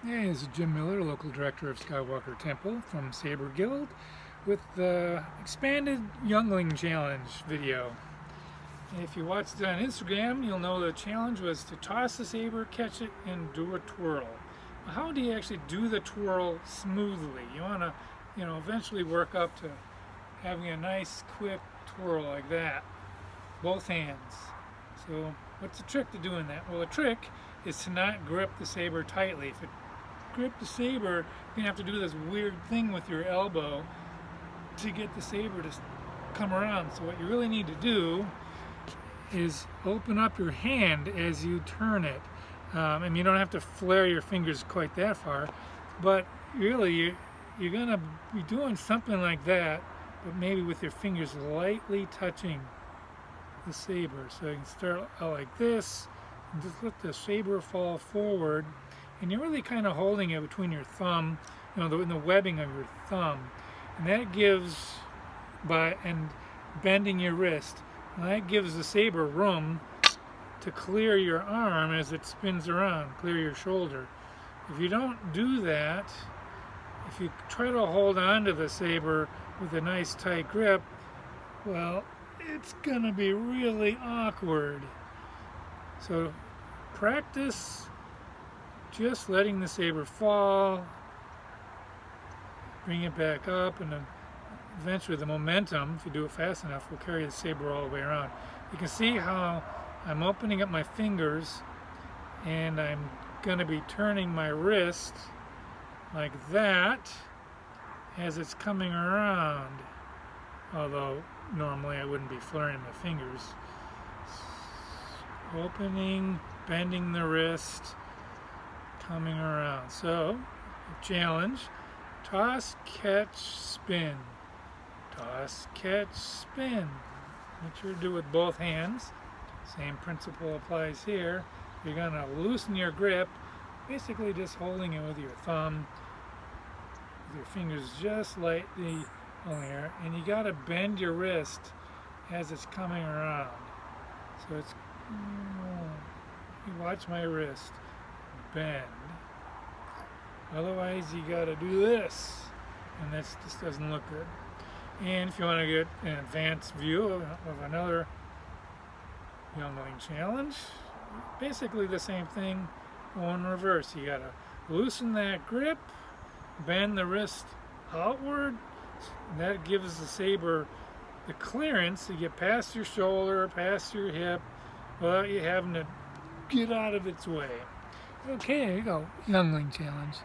Hey, this is Jim Miller, local director of Skywalker Temple from Saber Guild, with the expanded Youngling Challenge video. If you watched it on Instagram, you'll know the challenge was to toss the saber, catch it, and do a twirl. How do you actually do the twirl smoothly? You want to, eventually work up to having a nice, quick twirl like that, both hands. So, what's the trick to doing that? Well, the trick is to not grip the saber tightly. If it grip the saber, you're going to have to do this weird thing with your elbow to get the saber to come around. So what you really need to do is open up your hand as you turn it. And you don't have to flare your fingers quite that far, but really you're going to be doing something like that, but maybe with your fingers lightly touching the saber. So you can start out like this, and just let the saber fall forward, and you're really kind of holding it between your thumb, in the webbing of your thumb, and that gives, and bending your wrist, and that gives the saber room to clear your arm as it spins around, clear your shoulder. If you don't do that, if you try to hold on to the saber with a nice tight grip, well, it's gonna be really awkward. So practice just letting the saber fall, bring it back up, and then eventually the momentum, if you do it fast enough, will carry the saber all the way around. You can see how I'm opening up my fingers and I'm going to be turning my wrist like that as it's coming around, although normally I wouldn't be flaring my fingers. Opening, bending the wrist, coming around. So, challenge, toss, catch, spin. Toss, catch, spin. Make sure to do it with both hands. Same principle applies here. You're going to loosen your grip, basically just holding it with your thumb, with your fingers just lightly on there, and you got to bend your wrist as it's coming around. So it's, you watch my wrist bend. Otherwise you got to do this, and this doesn't look good. And if you want to get an advanced view of another Youngling challenge, basically the same thing, going in reverse. You got to loosen that grip, bend the wrist outward, and that gives the saber the clearance to get past your shoulder, past your hip, without you having to get out of its way. Okay, there you go, Youngling challenge.